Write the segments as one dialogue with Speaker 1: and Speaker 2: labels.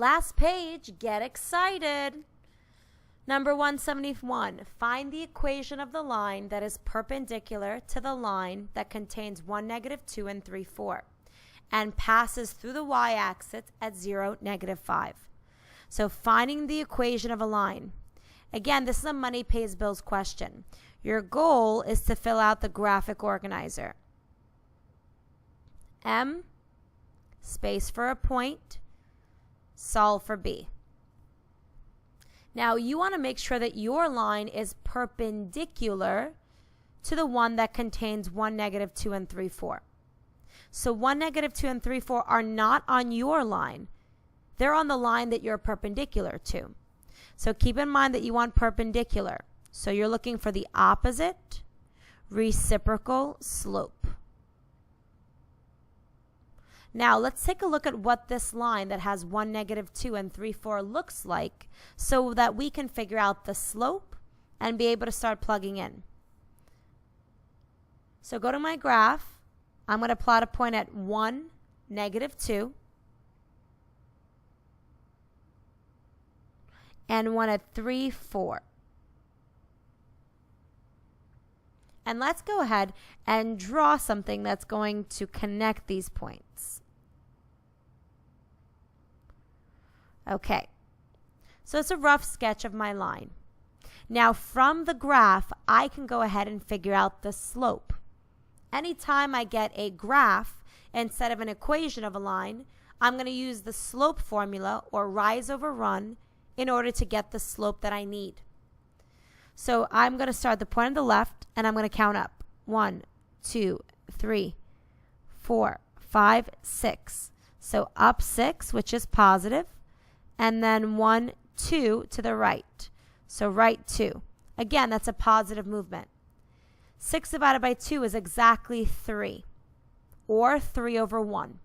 Speaker 1: Last page, get excited. Number 171, find the equation of the line that is perpendicular to the line that contains 1, -2, and 3, 4, and passes through the y-axis at 0, -5. So finding the equation of a line. Again, this is a money pays bills question. Your goal is to fill out the graphic organizer. M, space for a point, solve for B. Now, you want to make sure that your line is perpendicular to the one that contains 1, -2, and 3, 4. So 1, -2, and 3, 4 are not on your line. They're on the line that you're perpendicular to. So keep in mind that you want perpendicular. So you're looking for the opposite reciprocal slope. Now, let's take a look at what this line that has 1, -2, and 3, 4 looks like so that we can figure out the slope and be able to start plugging in. So go to my graph. I'm going to plot a point at 1, -2, and 1 at 3, 4. And let's go ahead and draw something that's going to connect these points. Okay, so it's a rough sketch of my line. Now from the graph, I can go ahead and figure out the slope. Anytime I get a graph instead of an equation of a line, I'm going to use the slope formula or rise over run in order to get the slope that I need. So I'm going to start the point on the left and I'm going to count up. 1, 2, 3, 4, 5, 6. So up 6, which is positive. And then 1, 2 to the right. So right 2. Again, that's a positive movement. 6 divided by 2 is exactly 3, or 3 over 1.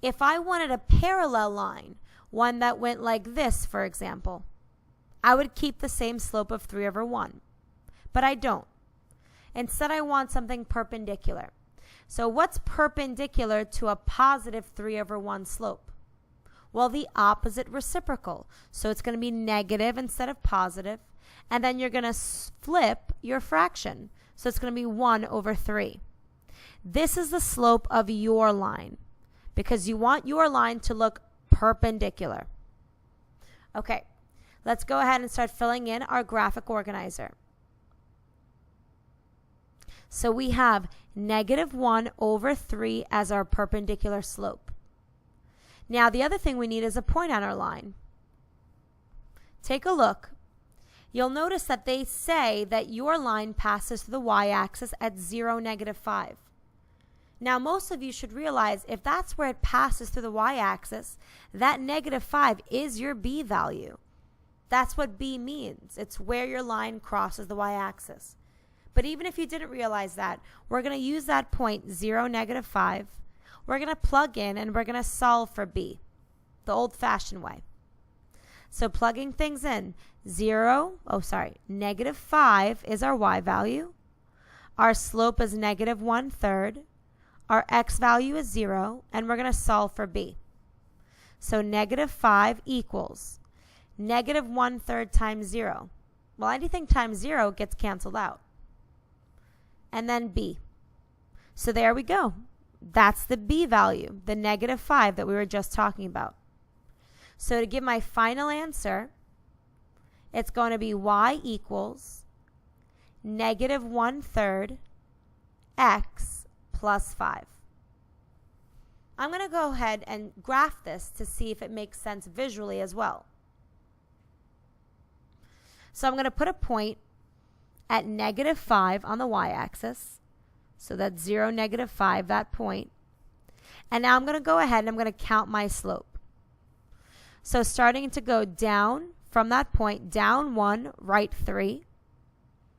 Speaker 1: If I wanted a parallel line, one that went like this, for example, I would keep the same slope of 3 over 1. But I don't. Instead, I want something perpendicular. So what's perpendicular to a positive 3 over 1 slope? Well, the opposite reciprocal. So it's going to be negative instead of positive. And then you're going to flip your fraction. So it's going to be 1 over 3. This is the slope of your line because you want your line to look perpendicular. Okay, let's go ahead and start filling in our graphic organizer. So we have -1 over 3 as our perpendicular slope. Now, the other thing we need is a point on our line. Take a look. You'll notice that they say that your line passes through the y-axis at 0, -5. Now, most of you should realize if that's where it passes through the y-axis, that -5 is your B value. That's what B means. It's where your line crosses the y-axis. But even if you didn't realize that, we're going to use that point 0, -5. We're going to plug in and we're going to solve for B, the old-fashioned way. So plugging things in, -5 is our y value. Our slope is -1/3. Our x value is 0, and we're going to solve for B. So -5 equals -1/3 times 0. Well, anything times 0 gets canceled out. And then B. So there we go. That's the B value, the -5 that we were just talking about. So to give my final answer, it's going to be y equals -1/3 x plus 5. I'm going to go ahead and graph this to see if it makes sense visually as well. So I'm going to put a point at -5 on the y-axis. So that's 0, -5, that point. And now I'm going to go ahead and I'm going to count my slope. So starting to go down from that point, down 1, right 3.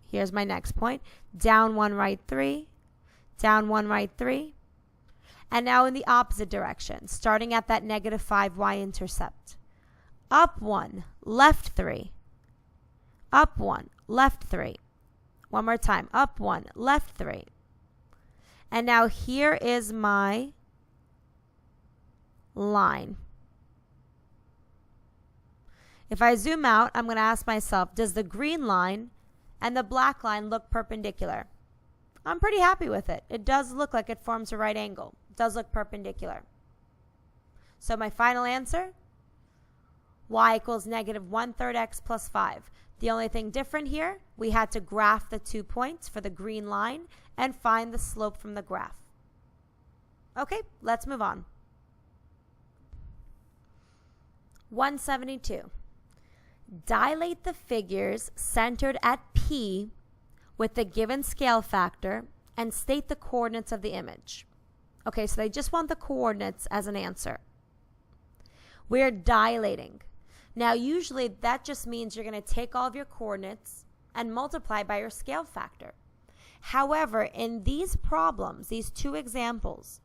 Speaker 1: Here's my next point. Down 1, right 3. Down 1, right 3. And now in the opposite direction, starting at that -5 y-intercept. Up 1, left 3. Up 1, left 3. One more time. Up 1, left 3. And now here is my line. If I zoom out, I'm going to ask myself, does the green line and the black line look perpendicular? I'm pretty happy with it. It does look like it forms a right angle. It does look perpendicular. So my final answer, y equals negative 1/3 x plus 5. The only thing different here, we had to graph the 2 points for the green line and find the slope from the graph. Okay, let's move on. 172. Dilate the figures centered at P with the given scale factor and state the coordinates of the image. Okay, so they just want the coordinates as an answer. We're dilating. Now, usually that just means you're going to take all of your coordinates and multiply by your scale factor. However, in these problems, these two examples,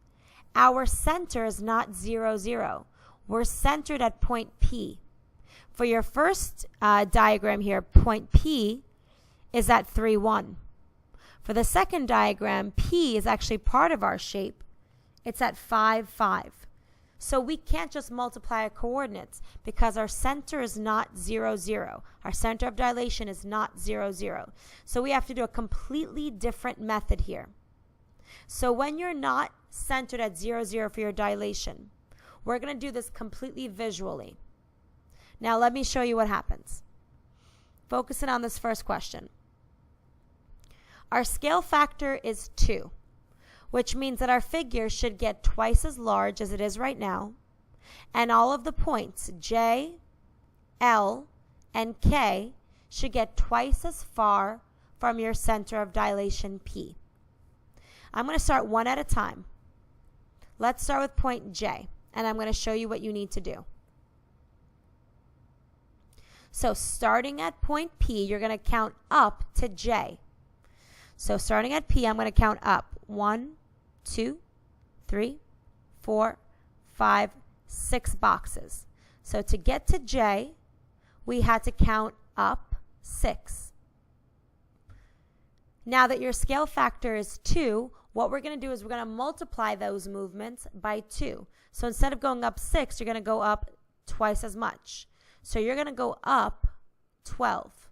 Speaker 1: our center is not 0, 0. We're centered at point P. For your first diagram here, point P is at 3, 1. For the second diagram, P is actually part of our shape. It's at 5, 5. So we can't just multiply our coordinates because our center is not 0, 0. Our center of dilation is not 0, 0. So we have to do a completely different method here. So when you're not centered at 0, 0 for your dilation, we're going to do this completely visually. Now let me show you what happens. Focusing on this first question. Our scale factor is 2. Which means that our figure should get twice as large as it is right now, and all of the points, J, L, and K, should get twice as far from your center of dilation, P. I'm going to start one at a time. Let's start with point J, and I'm going to show you what you need to do. So starting at point P, you're going to count up to J. So starting at P, I'm going to count up. 1, 2, 3, 4, 5, 6 boxes. So to get to J, we had to count up 6. Now that your scale factor is 2, what we're going to do is we're going to multiply those movements by 2. So instead of going up 6, you're going to go up twice as much. So you're going to go up 12.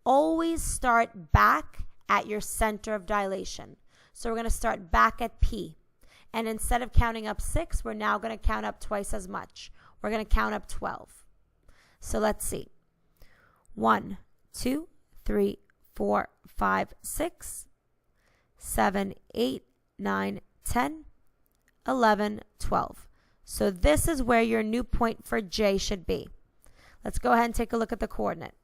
Speaker 1: Always start back at your center of dilation. So we're going to start back at P. And instead of counting up 6, we're now going to count up twice as much. We're going to count up 12. So let's see. 1, 2, 3, 4, 5, 6, 7, 8, 9, 10, 11, 12. So this is where your new point for J should be. Let's go ahead and take a look at the coordinate.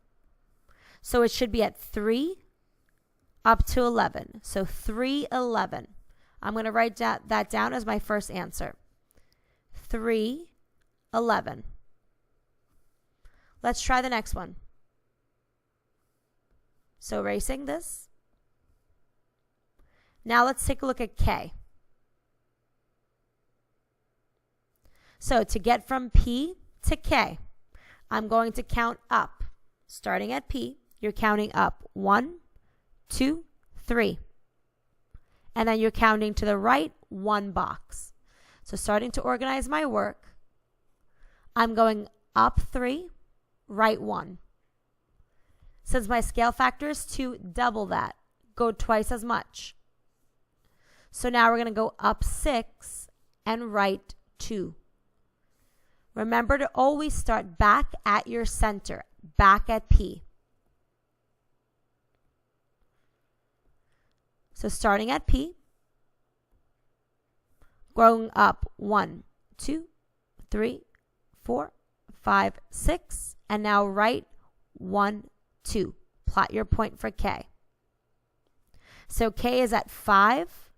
Speaker 1: So it should be at 3 up to 11. So 3, 11. I'm going to write that down as my first answer. 3, 11. Let's try the next one. So erasing this. Now let's take a look at K. So to get from P to K, I'm going to count up. Starting at P, you're counting up 1, 2, 3. And then you're counting to the right 1 box. So starting to organize my work, I'm going up 3, right 1. Since my scale factor is 2, double that. Go twice as much. So now we're going to go up 6 and right 2. Remember to always start back at your center, back at P. So starting at P, going up 1, 2, 3, 4, 5, 6, and now right 1, 2. Plot your point for K. So K is at 5,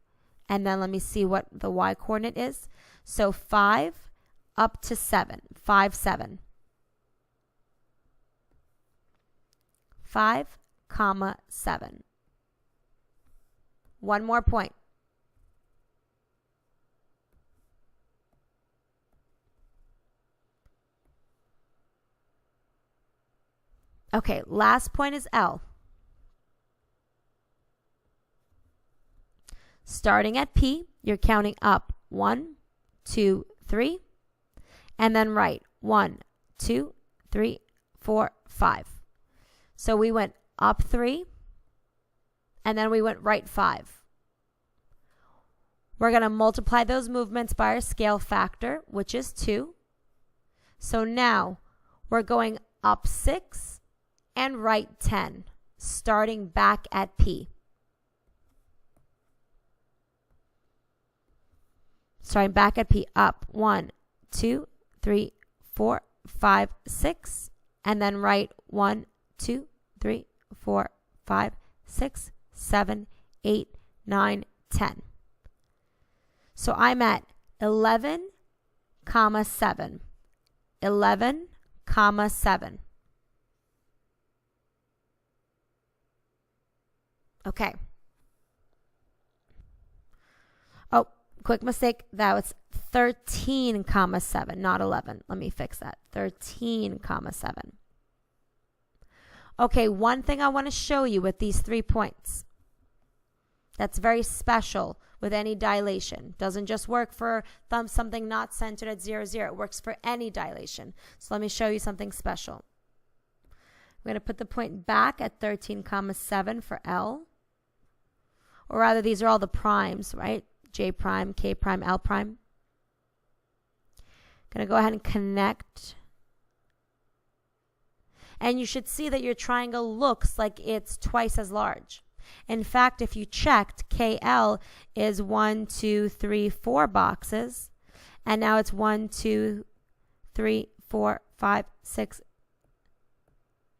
Speaker 1: and then let me see what the Y coordinate is. So 5 up to 7, 5, 7. 5, 7. One more point. Okay, last point is L. Starting at P, you're counting up 1, 2, 3, and then right 1, 2, 3, 4, 5. So we went up 3, and then we went right 5. We're going to multiply those movements by our scale factor, which is 2. So now we're going up 6 and right 10, starting back at P. Starting back at P, up 1, 2, 3, 4, 5, 6, and then right 1, 2, 3, 4, 5, 6, 7, 8, 9, 10. So I'm at 11, 7. 11, 7. Okay. Oh, quick mistake. That was 13, 7, not 11. Let me fix that. 13, 7. Okay, one thing I want to show you with these 3 points that's very special with any dilation. Doesn't just work for something not centered at 0, 0. It works for any dilation. So let me show you something special. I'm going to put the point back at 13, 7 for L. Or rather, these are all the primes, right? J prime, K prime, L prime. Going to go ahead and connect. And you should see that your triangle looks like it's twice as large. In fact, if you checked, KL is 1, 2, 3, 4 boxes. And now it's 1, 2, 3, 4, 5, 6,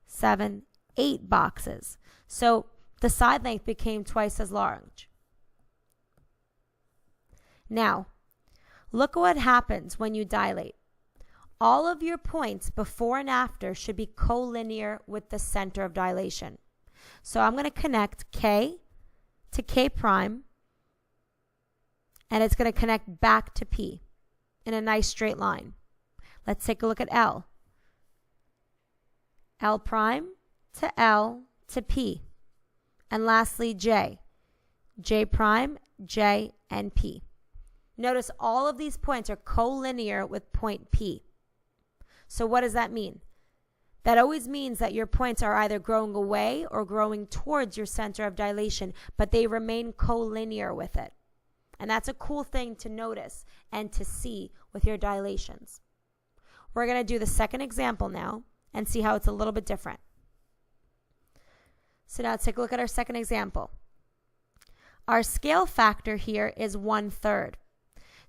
Speaker 1: 7, 8 boxes. So the side length became twice as large. Now, look at what happens when you dilate. All of your points before and after should be collinear with the center of dilation. So I'm going to connect K to K prime, and it's going to connect back to P in a nice straight line. Let's take a look at L. L prime to L to P. And lastly, J. J prime, J, and P. Notice all of these points are collinear with point P. So what does that mean? That always means that your points are either growing away or growing towards your center of dilation, but they remain collinear with it. And that's a cool thing to notice and to see with your dilations. We're going to do the second example now and see how it's a little bit different. So now let's take a look at our second example. Our scale factor here is 1/3.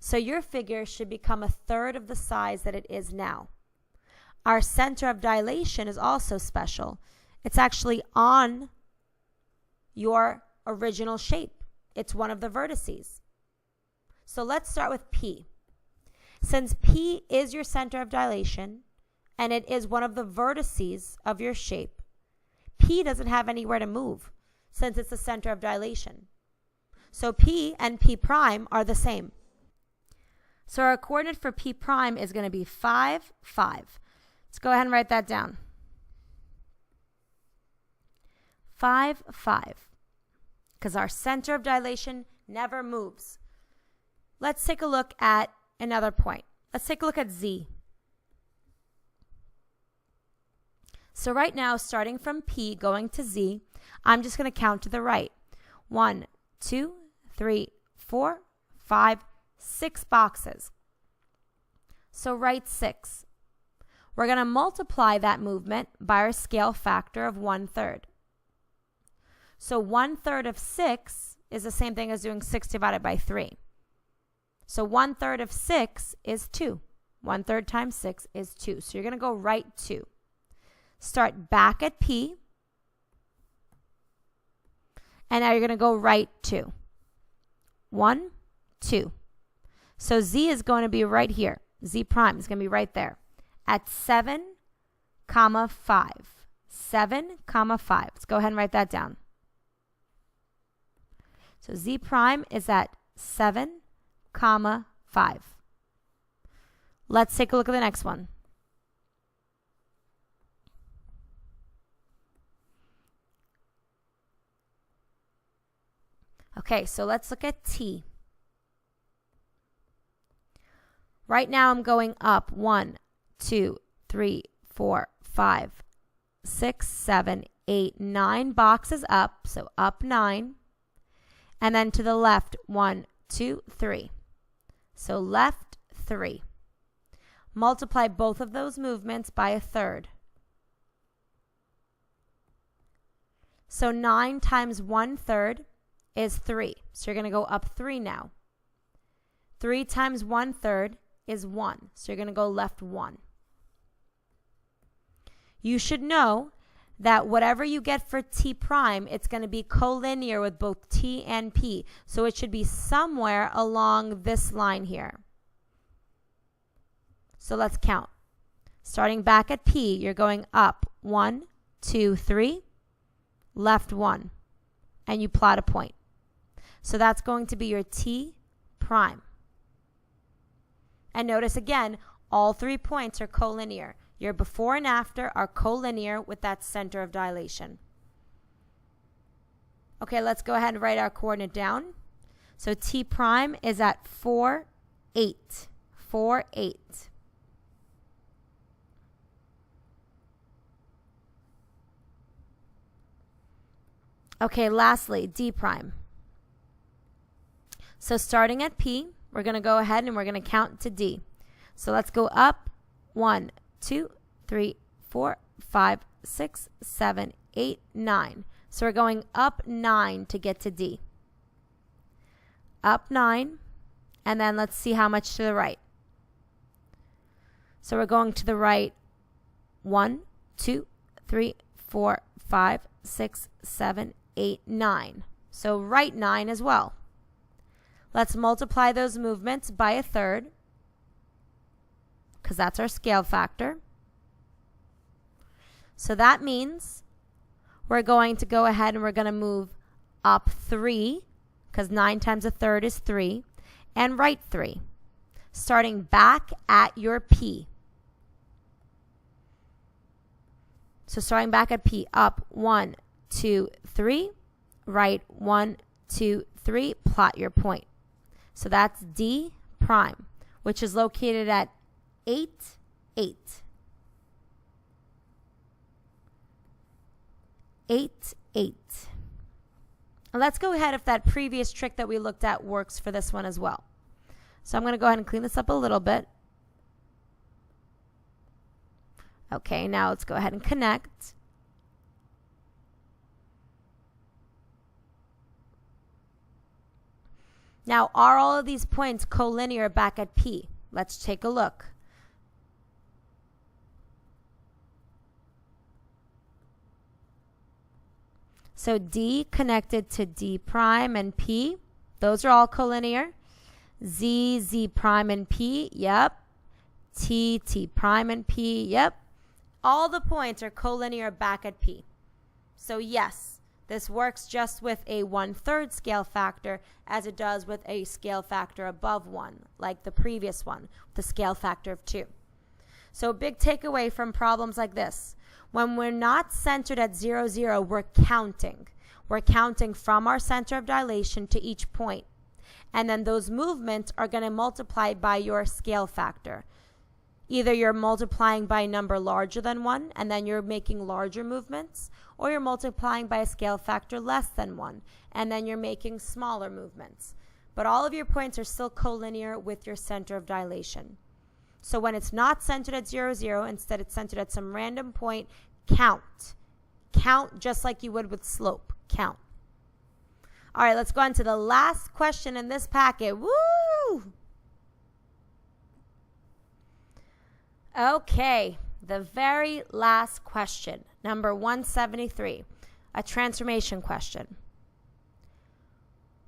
Speaker 1: So your figure should become 1/3 of the size that it is now. Our center of dilation is also special. It's actually on your original shape. It's one of the vertices. So let's start with P. Since P is your center of dilation and it is one of the vertices of your shape, P doesn't have anywhere to move since it's the center of dilation. So P and P prime are the same. So our coordinate for P prime is going to be 5, 5. Let's go ahead and write that down. 5, 5. Because our center of dilation never moves. Let's take a look at another point. Let's take a look at Z. So right now, starting from P going to Z, I'm just going to count to the right. 1, 2, 3, 4, 5, 6 boxes. So write 6. We're going to multiply that movement by our scale factor of 1/3. So 1/3 of 6 is the same thing as doing 6 divided by 3. So 1/3 of 6 is 2. 1/3 times 6 is 2. So you're going to go right 2. Start back at P. And now you're going to go right 2. 1, 2. So Z is going to be right here. Z prime is going to be right there at 7, 5. 7, 5. Let's go ahead and write that down. So Z prime is at 7, 5. Let's take a look at the next one. Okay, so let's look at T. Right now I'm going up 1, 2, 3, 4, 5, 6, 7, 8, 9 boxes up, so up 9. And then to the left, 1, 2, 3. So left 3. Multiply both of those movements by a third. So 9 times 1/3 is 3. So you're going to go up 3 now. 3 times 1/3 is 1. So you're going to go left 1. You should know that whatever you get for t prime, it's going to be collinear with both t and p. So it should be somewhere along this line here. So let's count. Starting back at p, you're going up 1, 2, 3, left 1, and you plot a point. So that's going to be your t prime. And notice again, all 3 points are collinear. Your before and after are collinear with that center of dilation. Okay, let's go ahead and write our coordinate down. So t prime is at 4, 8. 4, 8. Okay, lastly, d prime. So starting at p, we're going to go ahead and we're going to count to d. So let's go up 1, 2, 3, 4, 5, 6, 7, 8, 9. So we're going up 9 to get to d. Up 9, and then let's see how much to the right. So we're going to the right 1, 2, 3, 4, 5, 6, 7, 8, 9. So right 9 as well. Let's multiply those movements by a third, because that's our scale factor. So that means we're going to go ahead and we're going to move up 3, because 9 times a third is 3, and right 3, starting back at your P. So starting back at P, up 1, 2, 3, right 1, 2, 3, plot your point. So that's D prime, which is located at 8, 8. 8, 8. And let's go ahead if that previous trick that we looked at works for this one as well. So I'm going to go ahead and clean this up a little bit. Okay, now let's go ahead and connect. Now, are all of these points collinear back at P? Let's take a look. So D connected to D prime and P, those are all collinear. Z, Z prime and P, yep. T, T prime and P, yep. All the points are collinear back at P. So yes, this works just with a 1/3 scale factor as it does with a scale factor above 1, like the previous one, the scale factor of 2. So a big takeaway from problems like this: when we're not centered at 0, 0, we're counting. We're counting from our center of dilation to each point. And then those movements are going to multiply by your scale factor. Either you're multiplying by a number larger than 1, and then you're making larger movements, or you're multiplying by a scale factor less than 1, and then you're making smaller movements. But all of your points are still collinear with your center of dilation. So when it's not centered at 0, 0, instead it's centered at some random point, count. Count just like you would with slope. Count. All right, let's go on to the last question in this packet. Woo! Okay, the very last question, number 173, a transformation question.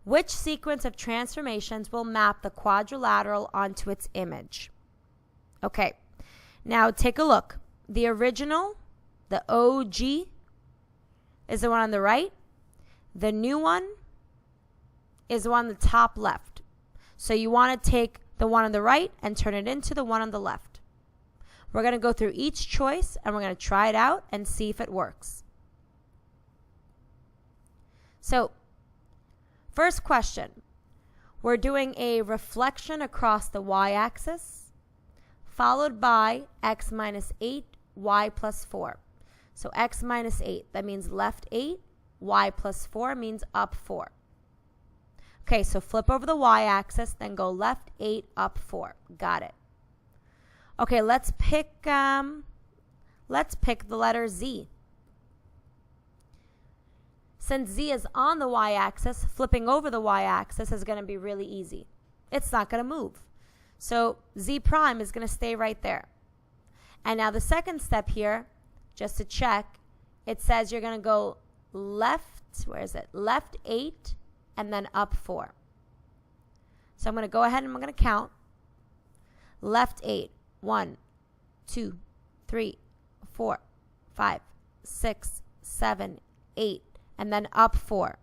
Speaker 1: Which sequence of transformations will map the quadrilateral onto its image? Okay, now take a look. The original, the OG, is the one on the right. The new one is the one on the top left. So you want to take the one on the right and turn it into the one on the left. We're going to go through each choice and we're going to try it out and see if it works. So, first question. We're doing a reflection across the y-axis, followed by x minus 8, y plus 4. So x minus 8, that means left 8. Y plus 4 means up 4. Okay, so flip over the y-axis, then go left 8, up 4. Got it. Okay, let's pick the letter Z. Since Z is on the y-axis, flipping over the y-axis is going to be really easy. It's not going to move. So Z prime is going to stay right there. And now the second step here, just to check, it says you're going to go left, where is it? Left 8 and then up 4. So I'm going to go ahead and I'm going to count. Left 8. 1, 2, 3, 4, 5, 6, 7, 8. And then up 4.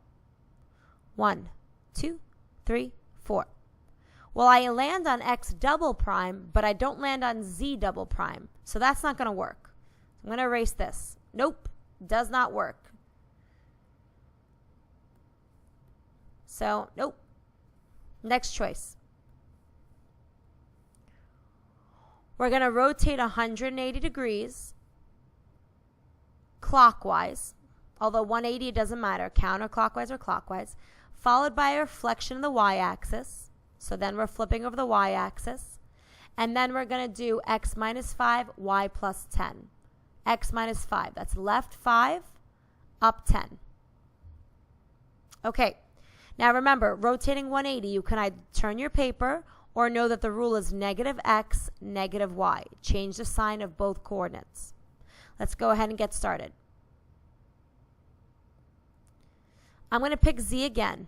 Speaker 1: 1, 2, 3, 4. Well, I land on X double prime, but I don't land on Z double prime. So that's not going to work. I'm going to erase this. Nope, does not work. So, nope. Next choice. We're going to rotate 180 degrees clockwise, although 180 doesn't matter, counterclockwise or clockwise, followed by a reflection of the y-axis. So then we're flipping over the y-axis. And then we're going to do x minus 5, y plus 10. X minus 5. That's left 5, up 10. Okay. Now remember, rotating 180, you can either turn your paper or know that the rule is negative x, negative y. Change the sign of both coordinates. Let's go ahead and get started. I'm going to pick Z again.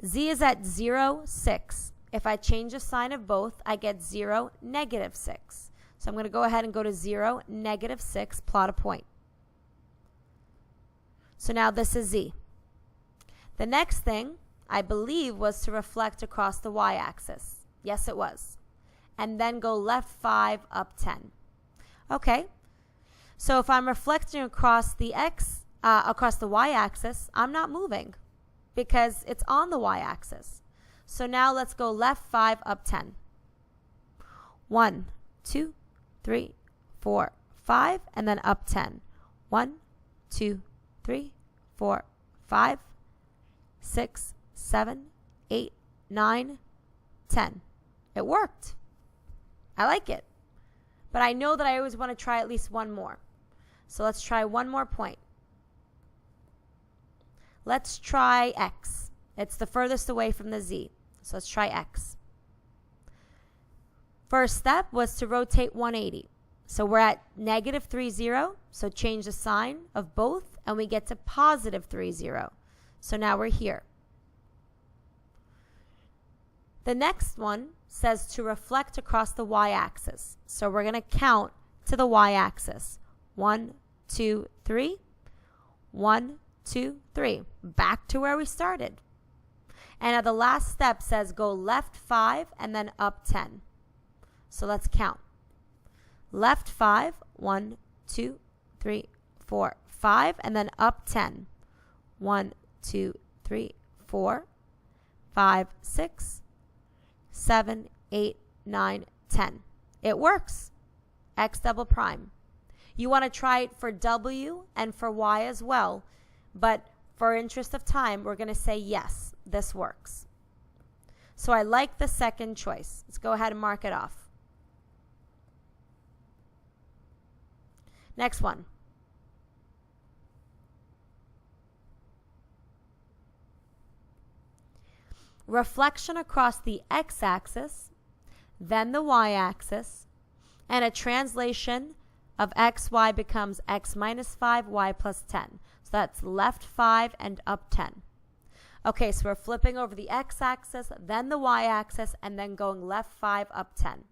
Speaker 1: Z is at 0, 6. If I change the sign of both, I get 0, negative 6. So I'm going to go ahead and go to 0, negative 6, plot a point. So now this is Z. The next thing, I believe, was to reflect across the y-axis. Yes, it was. And then go left 5, up 10. Okay. So if I'm reflecting across the y-axis, I'm not moving because it's on the y-axis. So now let's go left 5, up 10. 1, 2, 3, 4, 5, and then up 10. 1, 2, 3, 4, 5, 6, 7, 8, 9, 10. It worked. I like it. But I know that I always want to try at least one more. So let's try one more point. Let's try X. It's the furthest away from the Z. So let's try X. First step was to rotate 180. So we're at negative 30. So change the sign of both and we get to positive 30. So now we're here. The next one says to reflect across the y-axis. So we're going to count to the y-axis. 1, 2, 3. 1, 2, 3. Back to where we started. And now the last step says go left 5 and then up 10. So let's count. Left 5, 1, 2, 3, 4, 5, and then up 10. 1, 2, 3, 4, 5, 6, 7, 8, 9, 10. It works. X double prime. You want to try it for W and for Y as well, but for interest of time, we're going to say yes, this works. So I like the second choice. Let's go ahead and mark it off. Next one. Reflection across the x-axis, then the y-axis, and a translation of xy becomes x minus 5, y plus 10. So that's left 5 and up 10. Okay, so we're flipping over the x-axis, then the y-axis, and then going left 5, up 10.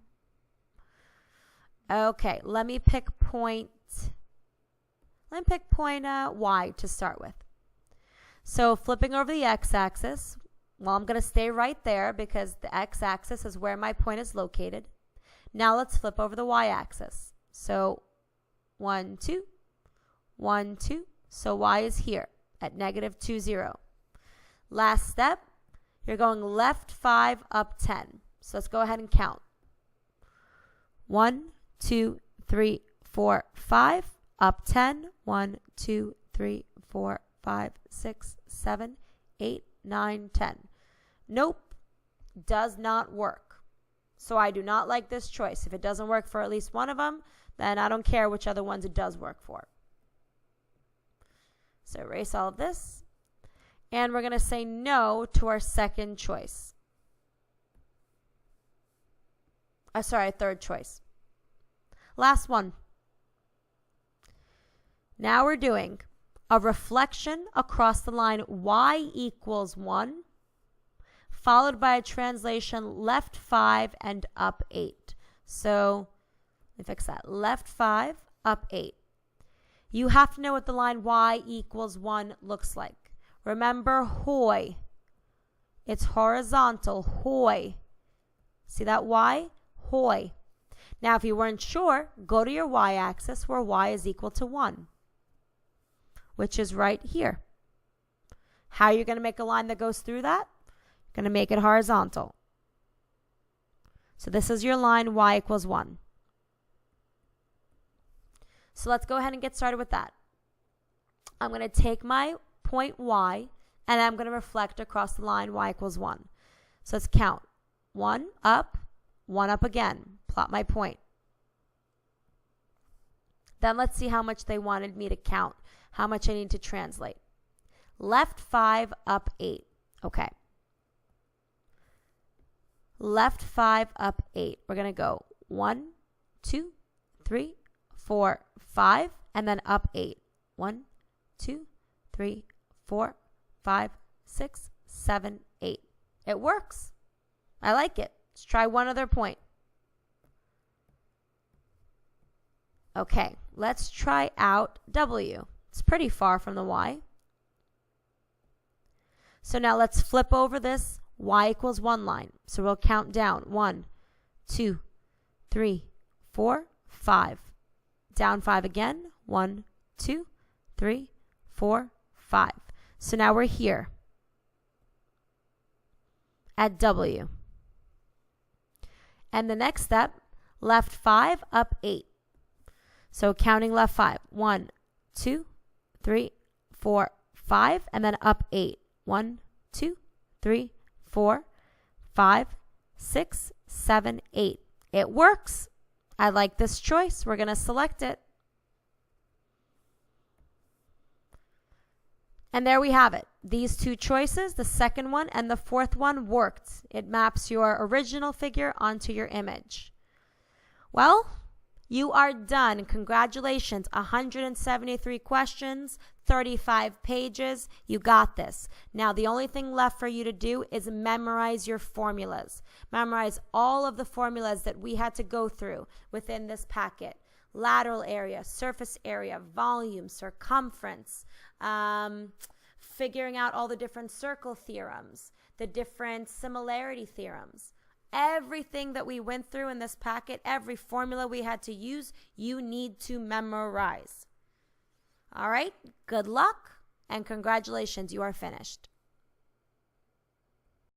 Speaker 1: Okay, let me pick point y to start with. So flipping over the x-axis, well, I'm going to stay right there because the x-axis is where my point is located. Now let's flip over the y-axis. So 1, 2, 1, 2. So y is here at negative 2, 0. Last step, you're going left 5, up 10. So let's go ahead and count. 1, 2, 3, 4, 5, up 10, 1, 2, 3, 4, 5, 6, 7, 8, 9, 10. Nope, does not work. So I do not like this choice. If it doesn't work for at least one of them, then I don't care which other ones it does work for. So erase all of this. And we're going to say no to our second choice. Third choice. Last one. Now we're doing a reflection across the line y equals 1, followed by a translation left 5 and up 8. So let me fix that. Left 5, up 8. You have to know what the line y equals 1 looks like. Remember, hoy. It's horizontal, hoy. See that y? Hoy. Now, if you weren't sure, go to your y-axis where y is equal to 1, which is right here. How are you going to make a line that goes through that? You're going to make it horizontal. So this is your line y equals 1. So let's go ahead and get started with that. I'm going to take my point y, and I'm going to reflect across the line y equals 1. So let's count. 1 up again. Plot my point. Then let's see how much they wanted me to count, how much I need to translate. Left 5, up 8. Okay. Left 5, up 8. We're going to go 1, 2, 3, 4, 5, and then up 8. 1, 2, 3, 4, 5, 6, 7, 8. It works. I like it. Let's try one other point. Okay, let's try out W. It's pretty far from the Y. So now let's flip over this Y equals 1 line. So we'll count down. 1, 2, 3, 4, 5. Down 5 again. 1, 2, 3, 4, 5. So now we're here at W. And the next step, left 5, up 8. So counting left 5. 1, 2, 3, 4, 5, and then up 8. 1, 2, 3, 4, 5, 6, 7, 8. It works. I like this choice. We're going to select it. And there we have it. These two choices, the second one and the fourth one, worked. It maps your original figure onto your image. Well, you are done. Congratulations. 173 questions, 35 pages. You got this. Now, the only thing left for you to do is memorize your formulas. Memorize all of the formulas that we had to go through within this packet. Lateral area, surface area, volume, circumference, figuring out all the different circle theorems, the different similarity theorems. Everything that we went through in this packet, every formula we had to use, you need to memorize. All right, good luck and congratulations, you are finished.